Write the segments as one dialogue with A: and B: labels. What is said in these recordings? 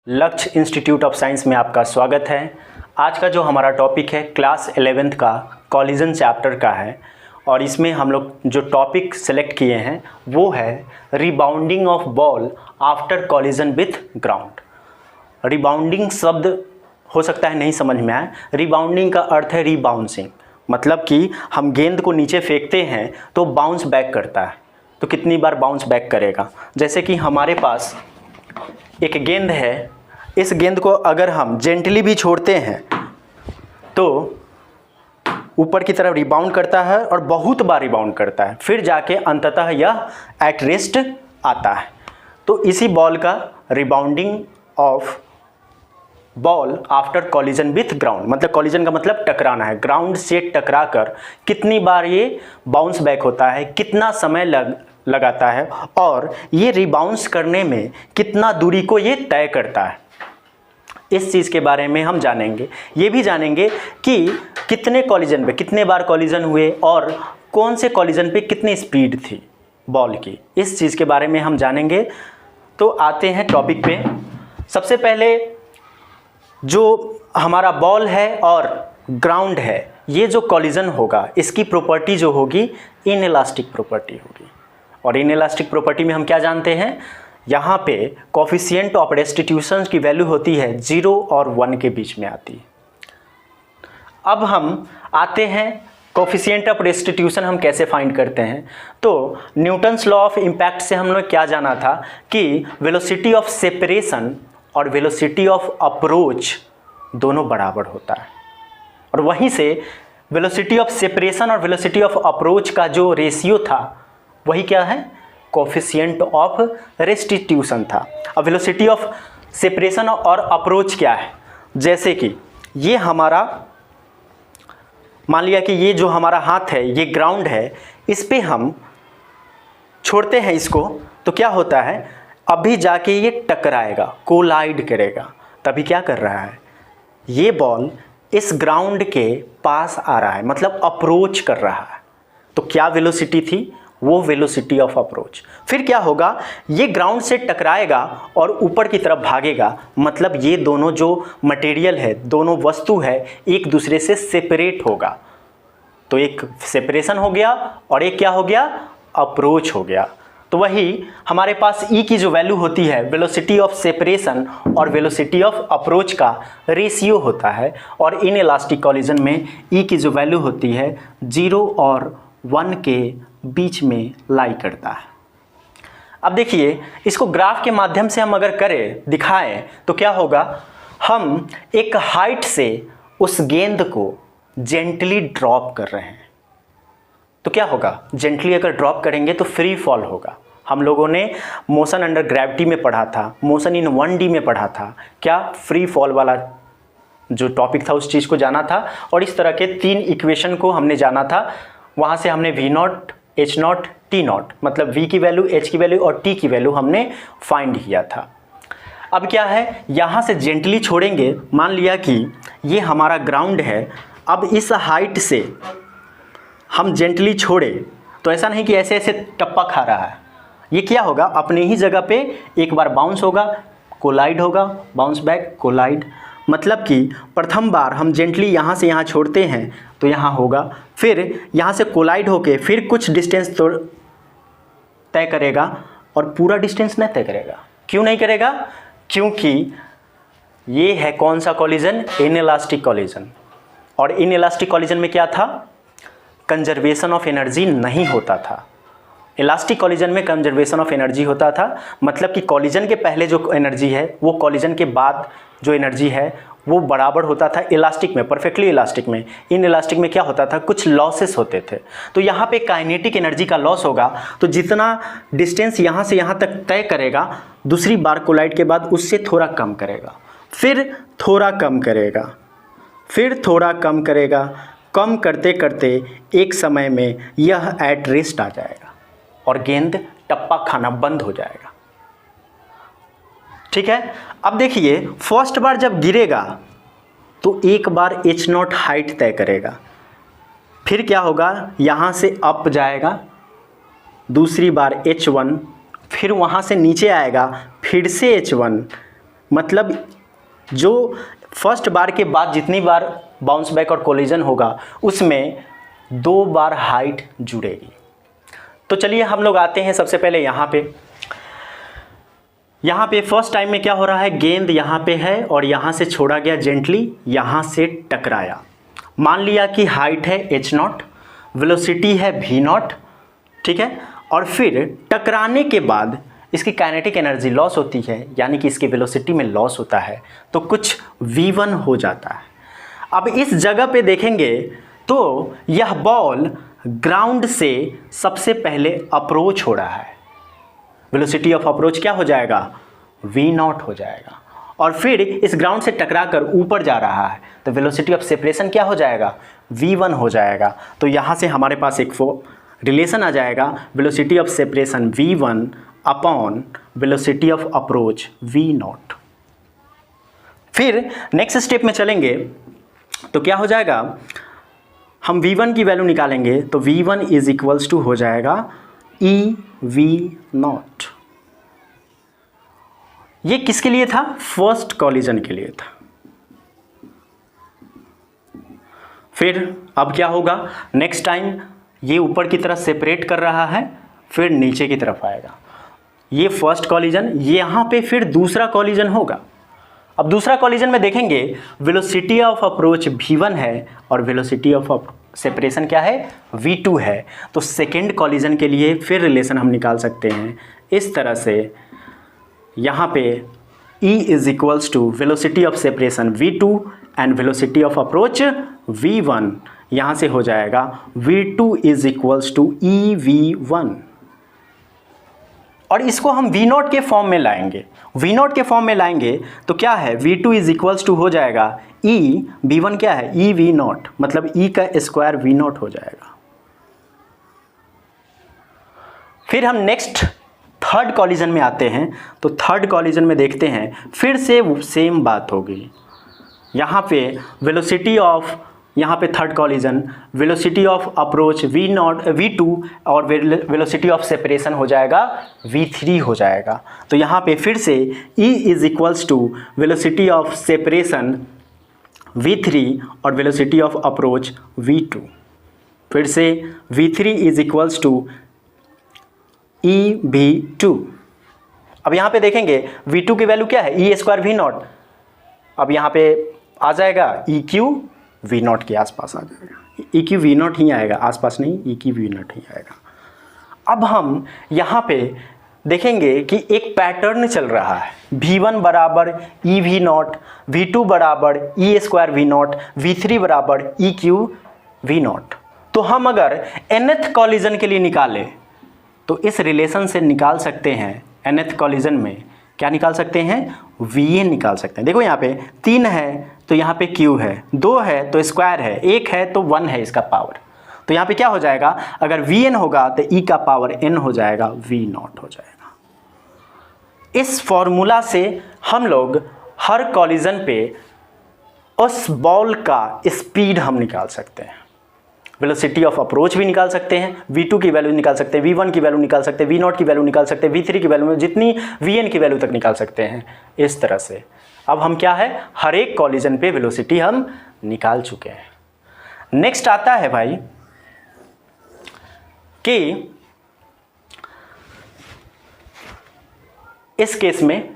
A: लक्ष्य institute of science में आपका स्वागत है। आज का जो हमारा टॉपिक है क्लास 11th का कॉलिजन चैप्टर का है और इसमें हम लोग जो टॉपिक सेलेक्ट किए हैं वो है rebounding of ball after collision with ground. Rebounding शब्द हो सकता है नहीं समझ में आए। रिबाउंडिंग का अर्थ है रीबाउंसिंग, मतलब कि हम गेंद को नीचे फेंकते हैं तो बाउंस बैक करता है। तो कितनी बार बाउंस बैक करेगा? जैसे कि हमारे पास एक गेंद है, इस गेंद को अगर हम जेंटली भी छोड़ते हैं तो ऊपर की तरफ रिबाउंड करता है और बहुत बार रिबाउंड करता है, फिर जाके अंततः यह एट रेस्ट आता है। तो इसी बॉल का rebounding of ball after collision with ground, मतलब कॉलिजन का मतलब टकराना है, ग्राउंड से टकरा कर कितनी बार ये बाउंस बैक होता है, कितना समय लगाता है और ये रिबाउंस करने में कितना दूरी को ये तय करता है, इस चीज़ के बारे में हम जानेंगे। ये भी जानेंगे कि कितने कॉलिजन पे कितने बार कॉलिजन हुए और कौन से कॉलिजन पे कितनी स्पीड थी बॉल की, इस चीज़ के बारे में हम जानेंगे। तो आते हैं टॉपिक पे। सबसे पहले जो हमारा बॉल है और ग्राउंड है, ये जो कॉलिजन होगा इसकी प्रॉपर्टी जो होगी इनइलास्टिक प्रॉपर्टी होगी। और इनइलास्टिक प्रॉपर्टी में हम क्या जानते हैं, यहाँ पे कोफिशिएंट ऑफ रेस्टिट्यूशन की वैल्यू होती है 0 और 1 के बीच में आती है। अब हम आते हैं कोफिशिएंट ऑफ रेस्टिट्यूशन हम कैसे फाइंड करते हैं। तो न्यूटन्स लॉ ऑफ इम्पैक्ट से हम लोग क्या जाना था कि वेलोसिटी ऑफ सेपरेशन और वेलोसिटी ऑफ अप्रोच दोनों बराबर होता है, और वहीं से वेलोसिटी ऑफ सेपरेशन और वेलोसिटी ऑफ अप्रोच का जो रेशियो था वही क्या है, कोफिशिएंट ऑफ रेस्टिट्यूशन था। अब वेलोसिटी ऑफ सेपरेशन और अप्रोच क्या है, जैसे कि ये हमारा मान लिया कि ये जो हमारा हाथ है ये ग्राउंड है, इस पे हम छोड़ते हैं इसको तो क्या होता है, अभी जाके ये टकराएगा, कोलाइड करेगा। तभी क्या कर रहा है, ये बॉल इस ग्राउंड के पास आ रहा है, मतलब अप्रोच कर रहा है। तो क्या वेलोसिटी थी, वो वेलोसिटी ऑफ अप्रोच। फिर क्या होगा, ये ग्राउंड से टकराएगा और ऊपर की तरफ भागेगा, मतलब ये दोनों जो मटेरियल है, दोनों वस्तु है, एक दूसरे से सेपरेट होगा। तो एक सेपरेशन हो गया और एक क्या हो गया, अप्रोच हो गया। तो वही हमारे पास E की जो वैल्यू होती है वेलोसिटी ऑफ सेपरेशन और वेलोसिटी ऑफ अप्रोच का रेशियो होता है, और इनइलास्टिक कॉलिजन में E की जो वैल्यू होती है 0 और 1 के बीच में लाई करता है। अब देखिए, इसको ग्राफ के माध्यम से हम अगर करें, दिखाएं, तो क्या होगा, हम एक हाइट से उस गेंद को जेंटली ड्रॉप कर रहे हैं। तो क्या होगा, जेंटली अगर ड्रॉप करेंगे तो फ्री फॉल होगा। हम लोगों ने मोशन अंडर ग्रेविटी में पढ़ा था, मोशन इन 1D में पढ़ा था, क्या फ्री फॉल वाला जो टॉपिक था उस चीज़ को जाना था, और इस तरह के 3 इक्वेशन को हमने जाना था। वहाँ से हमने V0, H0, T0, मतलब V की वैल्यू, H की वैल्यू और T की वैल्यू हमने फाइंड किया था। अब क्या है, यहाँ से जेंटली छोड़ेंगे, मान लिया कि ये हमारा ग्राउंड है, अब इस हाइट से हम जेंटली छोड़े तो ऐसा नहीं कि ऐसे ऐसे टप्पा खा रहा है, ये क्या होगा, अपने ही जगह पे एक बार बाउंस होगा, कोलाइड होगा, बाउंस बैक, कोलाइड। मतलब कि प्रथम बार हम जेंटली यहाँ से यहाँ छोड़ते हैं तो यहाँ होगा, फिर यहाँ से कोलाइड होके फिर कुछ डिस्टेंस तो तय करेगा और पूरा डिस्टेंस नहीं तय करेगा। क्यों नहीं करेगा, क्योंकि ये है कौन सा कॉलिजन, इनइलास्टिक कॉलिजन। और इनइलास्टिक कॉलिजन में क्या था, कंजर्वेशन ऑफ एनर्जी नहीं होता था। इलास्टिक कॉलिजन में कंजर्वेशन ऑफ एनर्जी होता था, मतलब कि कॉलिजन के पहले जो एनर्जी है वो कॉलिजन के बाद जो एनर्जी है वो बराबर होता था इलास्टिक में, परफेक्टली इलास्टिक में। इन इलास्टिक में क्या होता था, कुछ लॉसेस होते थे। तो यहाँ पे काइनेटिक एनर्जी का लॉस होगा, तो जितना डिस्टेंस यहाँ से यहाँ तक तय करेगा, दूसरी बार कोलाइड के बाद उससे थोड़ा कम करेगा, फिर थोड़ा कम करेगा, फिर थोड़ा कम करेगा, कम करते करते एक समय में यह एट रेस्ट आ जाएगा और गेंद टप्पा खाना बंद हो जाएगा। ठीक है। अब देखिए, फर्स्ट बार जब गिरेगा तो एक बार H0 हाइट तय करेगा, फिर क्या होगा, यहाँ से अप जाएगा, दूसरी बार H1, फिर वहाँ से नीचे आएगा, फिर से H1, मतलब जो फर्स्ट बार के बाद जितनी बार बाउंस बैक और कोलिजन होगा उसमें 2 बार हाइट जुड़ेगी। तो चलिए हम लोग आते हैं सबसे पहले यहाँ पे फर्स्ट टाइम में क्या हो रहा है, गेंद यहाँ पे है और यहाँ से छोड़ा गया जेंटली, यहाँ से टकराया। मान लिया कि हाइट है h0, वेलोसिटी है v0, ठीक है। और फिर टकराने के बाद इसकी काइनेटिक एनर्जी लॉस होती है, यानी कि इसकी वेलोसिटी में लॉस होता है, तो कुछ v1 हो जाता है। अब इस जगह पे देखेंगे तो यह बॉल ग्राउंड से सबसे पहले अप्रोच हो रहा है, वेलोसिटी ऑफ अप्रोच क्या हो जाएगा, v0 हो जाएगा। और फिर इस ग्राउंड से टकराकर ऊपर जा रहा है तो वेलोसिटी ऑफ सेपरेशन क्या हो जाएगा, v1 हो जाएगा। तो यहाँ से हमारे पास एक रिलेशन आ जाएगा, velocity of separation v1 upon velocity of approach v0। फिर नेक्स्ट स्टेप में चलेंगे तो क्या हो जाएगा, हम v1 की वैल्यू निकालेंगे तो v1 इज इक्वल्स टू हो जाएगा EV0। ये किसके लिए था, फर्स्ट कॉलिजन के लिए था। फिर अब क्या होगा, नेक्स्ट टाइम ये ऊपर की तरफ सेपरेट कर रहा है, फिर नीचे की तरफ आएगा। ये फर्स्ट कॉलिजन, यहाँ पे फिर दूसरा कॉलिजन होगा। अब दूसरा कॉलिजन में देखेंगे वेलोसिटी ऑफ अप्रोच v1 है और वेलोसिटी ऑफ सेपरेशन क्या है, v2 है। तो सेकेंड कॉलिजन के लिए फिर रिलेशन हम निकाल सकते हैं इस तरह से, यहाँ पे E is equals to velocity of separation v2 and velocity of approach v1। यहाँ से हो जाएगा v2 is equals to EV1। और इसको हम v0 के फॉर्म में लाएंगे, v0 के फॉर्म में लाएंगे तो क्या है, v2 इज इक्वल्स टू हो जाएगा v1 क्या है, EV0, मतलब E का स्क्वायर v0 हो जाएगा। फिर हम नेक्स्ट थर्ड कॉलिजन में आते हैं तो थर्ड कॉलिजन में देखते हैं फिर से सेम बात होगी। यहाँ पे वेलोसिटी ऑफ, यहाँ पे third collision velocity of approach v2 और वेलोसिटी ऑफ सेपरेशन हो जाएगा v3 हो जाएगा। तो यहाँ पे फिर से E is equals to velocity of separation v3 और वेलोसिटी ऑफ अप्रोच v2। फिर से v3 is equals to EV2। अब यहाँ पे देखेंगे v2 की वैल्यू क्या है, E स्क्वायर v0। अब यहाँ पे आ जाएगा EQ v0 के आसपास आ जाएगा, EQ v0 ही आएगा, आसपास नहीं, EQ v0 ही आएगा। अब हम यहाँ पे देखेंगे कि एक पैटर्न चल रहा है, v1 बराबर EV0, v2 बराबर E स्क्वायर v0, v3 बराबर EQ v0। तो हम अगर nth कॉलिजन के लिए निकालें तो इस रिलेशन से निकाल सकते हैं, nth कॉलिजन में क्या निकाल सकते हैं, VN निकाल सकते हैं। देखो यहाँ पे 3 है तो यहाँ पे Q है, 2 है तो स्क्वायर है, 1 है तो 1 है इसका पावर। तो यहाँ पे क्या हो जाएगा, अगर VN होगा तो E का पावर N हो जाएगा, V0 हो जाएगा। इस फॉर्मूला से हम लोग हर कॉलिजन पे उस बॉल का स्पीड हम निकाल सकते हैं, वेलोसिटी ऑफ अप्रोच भी निकाल सकते हैं, v2 की वैल्यू निकाल सकते हैं, v1 की वैल्यू निकाल सकते हैं, v0 की वैल्यू निकाल सकते हैं, v3 की वैल्यू, जितनी vn की वैल्यू तक निकाल सकते हैं। इस तरह से अब हम क्या है, हर एक कॉलिजन पे वेलोसिटी हम निकाल चुके हैं। नेक्स्ट आता है भाई कि इस केस में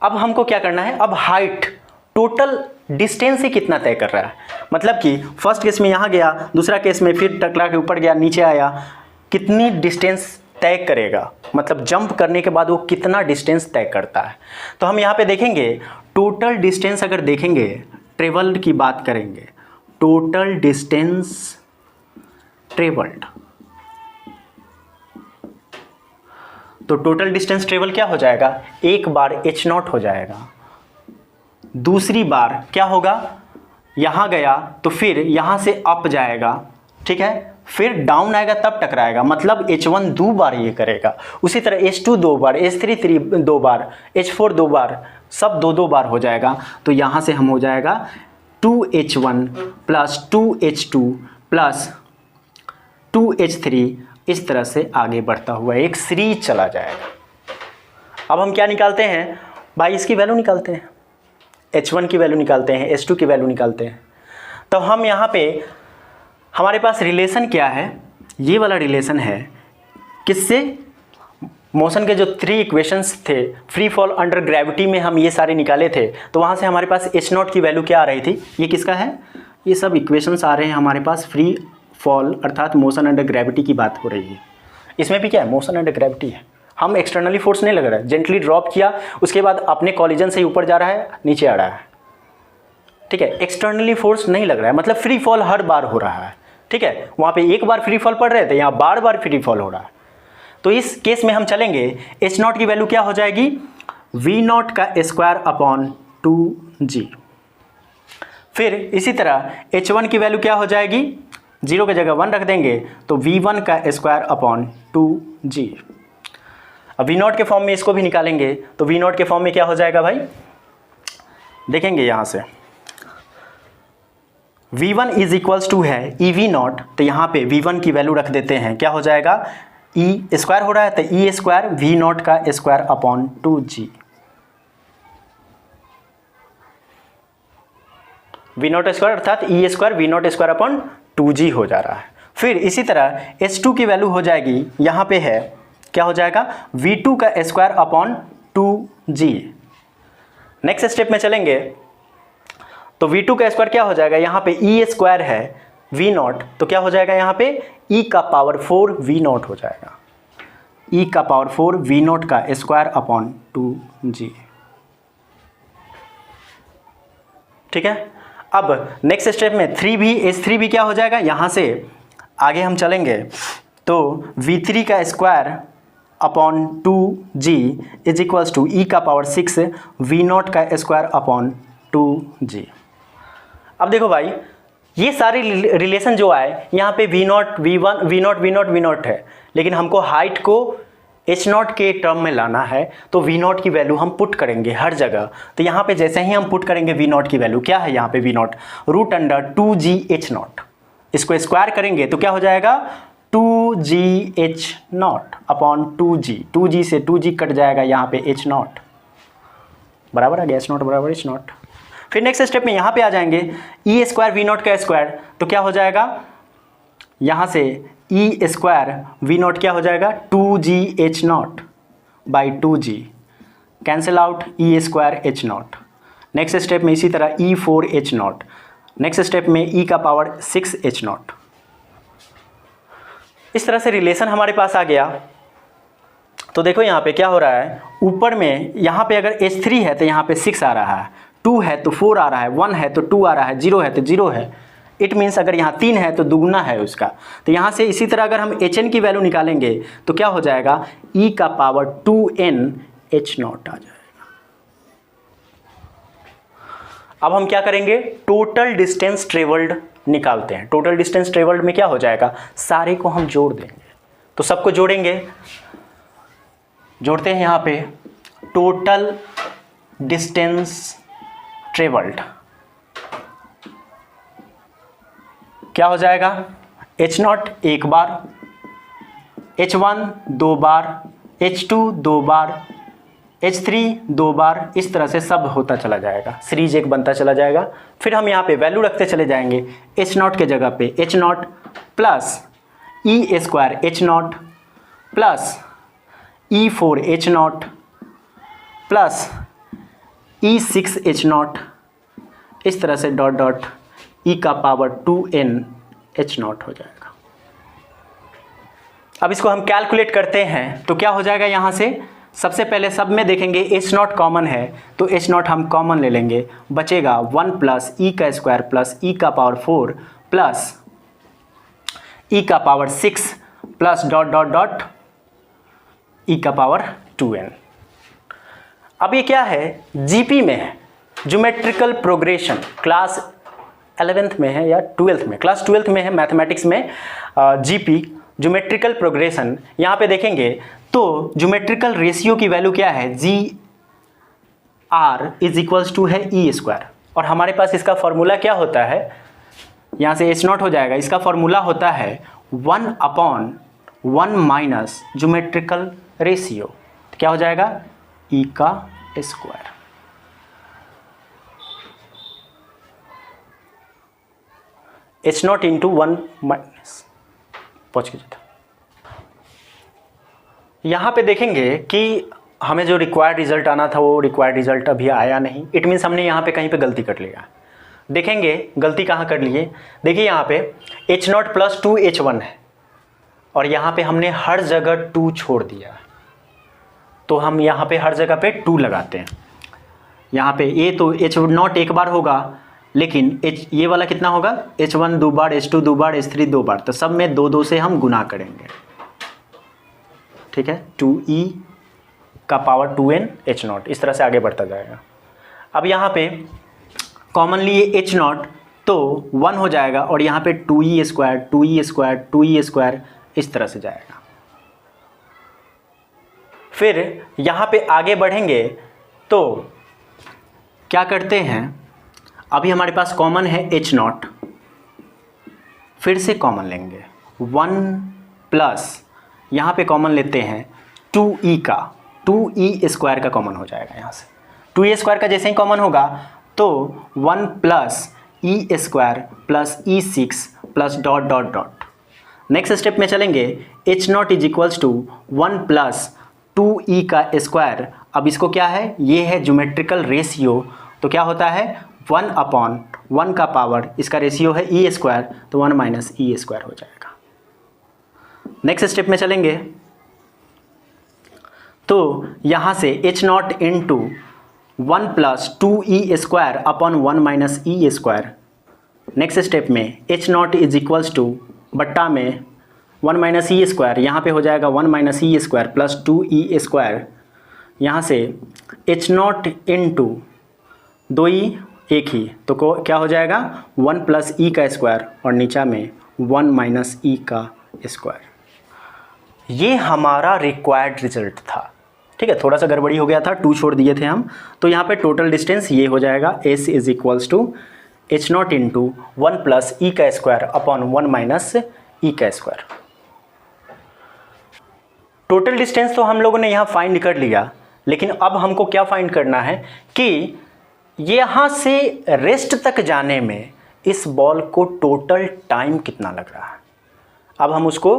A: अब हमको क्या करना है, अब हाइट टोटल डिस्टेंस ही कितना तय कर रहा है, मतलब कि फर्स्ट केस में यहाँ गया, दूसरा केस में फिर टकरा के ऊपर गया, नीचे आया, कितनी डिस्टेंस तय करेगा, मतलब जंप करने के बाद वो कितना डिस्टेंस तय करता है। तो हम यहाँ पे देखेंगे टोटल डिस्टेंस, अगर देखेंगे ट्रेवल्ड की बात करेंगे, टोटल डिस्टेंस ट्रेवल्ड, तो टोटल डिस्टेंस ट्रेवल क्या हो जाएगा, एक बार h0 हो जाएगा, दूसरी बार क्या होगा, यहाँ गया तो फिर यहाँ से अप जाएगा, ठीक है, फिर डाउन आएगा तब टकराएगा, मतलब h1 2 बार ये करेगा, उसी तरह h2 2 बार, h3 2 बार, h4 2 बार, सब 2 बार हो जाएगा। तो यहाँ से हम हो जाएगा 2h1 plus 2h2 plus 2h3, इस तरह से आगे बढ़ता हुआ एक सीरीज चला जाएगा। अब हम क्या निकालते हैं भाई, इसकी वैल्यू निकालते हैं, H1 की वैल्यू निकालते हैं, H2 की वैल्यू निकालते हैं। तो हम यहाँ पे हमारे पास रिलेशन क्या है, ये वाला रिलेशन है किससे, मोशन के जो 3 इक्वेशंस थे फ्री फॉल अंडर ग्रेविटी में हम ये सारे निकाले थे, तो वहाँ से हमारे पास H0 की वैल्यू क्या आ रही थी, ये किसका है, ये सब इक्वेशंस आ रहे हैं हमारे पास फ्री फॉल अर्थात मोशन अंडर ग्रेविटी की बात हो रही है। इसमें भी क्या है, मोशन अंडर ग्रेविटी है, हम एक्सटर्नली फोर्स नहीं लग रहा है, जेंटली ड्रॉप किया उसके बाद अपने कॉलिजन से ऊपर जा रहा है नीचे आ रहा है, ठीक है, एक्सटर्नली फोर्स नहीं लग रहा है, मतलब फ्री फॉल हर बार हो रहा है, ठीक है, वहाँ पे एक बार फ्री फॉल पड़ रहे थे, यहाँ बार बार फ्री फॉल हो रहा है। तो इस केस में हम चलेंगे, H0 की वैल्यू क्या हो जाएगी, V0 का स्क्वायर अपॉन 2G। फिर इसी तरह H1 की वैल्यू क्या हो जाएगी, 0 की जगह 1 रख देंगे तो V1 का स्क्वायर अपॉन 2G। अब V0 के फॉर्म में इसको भी निकालेंगे तो V0 के फॉर्म में क्या हो जाएगा भाई, देखेंगे यहाँ से V1 इज इक्वल्स टू है EV0, तो यहाँ पे V1 की वैल्यू रख देते हैं, क्या हो जाएगा, E स्क्वायर हो रहा है तो E स्क्वायर V0 का square upon 2G। V0 square अर्थात E square V0 square upon 2G हो जा रहा है। फिर इसी तरह H2 की वैल्यू हो जाएगी, यहाँ पे है क्या हो जाएगा, V2 का square upon 2G। Next step में चलेंगे तो V2 का स्क्वायर क्या हो जाएगा, यहाँ पे E स्क्वायर है V0, तो क्या हो जाएगा यहाँ पे E का पावर 4 V0 हो जाएगा, E का पावर 4 V0 का स्क्वायर अपॉन 2G। ठीक है, अब नेक्स्ट स्टेप में H3 भी क्या हो जाएगा, यहाँ से आगे हम चलेंगे तो V3 का square upon 2G is equals to E का पावर 6 V0 का स्क्वायर अपॉन 2G। अब देखो भाई, ये सारे रिलेशन जो आए यहाँ पे V0 V1 V0 V0 V0 है, लेकिन हमको हाइट को H0 के टर्म में लाना है, तो V0 की वैल्यू हम पुट करेंगे हर जगह। तो यहाँ पे जैसे ही हम पुट करेंगे V0 की वैल्यू क्या है, यहाँ पे V0 root under 2G H0, इसको स्क्वायर करेंगे तो क्या हो जाएगा 2G H0 अपॉन 2G से 2G कट जाएगा, यहाँ पे H0 बराबर आ गया, H0 बराबर H0। फिर नेक्स्ट स्टेप में यहाँ पे आ जाएंगे E स्क्वायर V0 का स्क्वायर, तो क्या हो जाएगा, यहाँ से E स्क्वायर V0 क्या हो जाएगा 2G H0 by 2G, cancel out E square H0। Next step में इसी तरह E4 H0, नेक्स्ट स्टेप में E का पावर 6 H0। इस तरह से रिलेशन हमारे पास आ गया। तो देखो यहाँ पे क्या हो रहा है, ऊपर में यहाँ पे अगर H3 है तो यहाँ पे 6 आ रहा है, 2 है तो 4 आ रहा है, 1 है तो 2 आ रहा है, 0 है तो 0 है। इट मीन्स अगर यहाँ 3 है तो दुगुना है उसका। तो यहाँ से इसी तरह अगर हम Hn की वैल्यू निकालेंगे तो क्या हो जाएगा, E का पावर 2n H0 आ जाएगा। अब हम क्या करेंगे, टोटल डिस्टेंस ट्रेवल्ड निकालते हैं। टोटल डिस्टेंस ट्रेवल्ड में क्या हो जाएगा, सारे को हम जोड़ देंगे, तो सबको जोड़ेंगे, जोड़ते हैं यहाँ पे टोटल डिस्टेंस ट्रेवल्ड क्या हो जाएगा, H0 एक बार, H1 2 बार, H2 2 बार, H3 2 बार, इस तरह से सब होता चला जाएगा, सीरीज एक बनता चला जाएगा। फिर हम यहाँ पे वैल्यू रखते चले जाएंगे, H0 के जगह पे H0 plus E square H0 plus E4 H0 plus E6 H0, इस तरह से डॉट डॉट E का पावर 2n H0 हो जाएगा। अब इसको हम कैलकुलेट करते हैं तो क्या हो जाएगा, यहाँ से सबसे पहले सब में देखेंगे H0 कॉमन है तो H0 हम कॉमन ले लेंगे, बचेगा 1 प्लस E का स्क्वायर प्लस E का पावर 4 प्लस E का power 6 plus dot dot dot E का पावर 2n। अब ये क्या है, जीपी में है, ज्योमेट्रिकल प्रोग्रेशन, क्लास 11th में है या 12th में, क्लास 12th में है मैथमेटिक्स में, जीपी ज्योमेट्रिकल प्रोग्रेशन। यहाँ पे देखेंगे तो ज्योमेट्रिकल रेशियो की वैल्यू क्या है, GR इज इक्वल्स टू है E स्क्वायर, और हमारे पास इसका फॉर्मूला क्या होता है, यहाँ से H0 हो जाएगा, इसका फॉर्मूला होता है 1/1 माइनस ज्योमेट्रिकल रेशियो, क्या हो जाएगा ई का square. H not into 1 minus, पहुँच के जाता। यहाँ पे देखेंगे कि हमें जो रिक्वायर्ड रिजल्ट आना था वो रिक्वायर्ड रिजल्ट अभी आया नहीं। इट मीन्स हमने यहाँ पे कहीं पे गलती कर लिया। देखेंगे गलती कहाँ कर लिए। देखिए यहाँ पे एच नॉट प्लस 2H1 है और यहाँ पे हमने हर जगह 2 छोड़ दिया, तो हम यहाँ पे हर जगह पे 2 लगाते हैं। यहाँ पे ये तो एच नॉट एक बार होगा, लेकिन एच ये वाला कितना होगा, H1 2 बार, H2 2 बार, H3 2 बार, तो सब में 2 2 से हम गुना करेंगे। ठीक है, 2e का पावर 2n H नॉट, इस तरह से आगे बढ़ता जाएगा। अब यहाँ पे कॉमनली ये H नॉट तो 1 हो जाएगा और यहाँ पे 2e square 2e square 2e square इस तरह से जाएगा। फिर यहाँ पे आगे बढ़ेंगे तो क्या करते हैं, अभी हमारे पास कॉमन है H नॉट, फिर से कॉमन लेंगे 1 प्लस यहाँ पे कॉमन लेते हैं 2e का, 2e स्क्वायर का कॉमन हो जाएगा। यहाँ से 2e स्क्वायर का जैसे ही कॉमन होगा तो 1 plus e square plus e6 plus dot dot dot. Next step में चलेंगे, H naught is equals to 1 plus 2e का स्क्वायर। अब इसको क्या है, ये है ज्योमेट्रिकल रेशियो, तो क्या होता है 1 अपॉन 1 का पावर, इसका रेशियो है e स्क्वायर, तो 1 माइनस e स्क्वायर हो जाएगा। नेक्स्ट स्टेप में चलेंगे तो यहाँ से H naught into 1 plus 2e square upon 1 minus e square. Next step में H naught is equals to बट्टा में 1 माइनस ई स्क्वायर, यहाँ पे हो जाएगा 1 minus E square plus 2e square. यहाँ से H नॉट इंटू 2e एक ही, तो क्या हो जाएगा 1 प्लस ई का स्क्वायर और नीचा में 1 माइनस ई का स्क्वायर। ये हमारा रिक्वायर्ड रिजल्ट था। ठीक है, थोड़ा सा गड़बड़ी हो गया था, 2 छोड़ दिए थे हम, तो यहाँ पे टोटल डिस्टेंस ये हो जाएगा S is equals to H naught into 1 plus e का स्क्वायर अपॉन 1 माइनस ई का स्क्वायर। टोटल डिस्टेंस तो हम लोगों ने यहाँ फाइंड कर लिया, लेकिन अब हमको क्या फाइंड करना है कि यहाँ से रेस्ट तक जाने में इस बॉल को टोटल टाइम कितना लग रहा है। अब हम उसको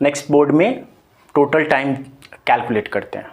A: नेक्स्ट बोर्ड में टोटल टाइम कैलकुलेट करते हैं।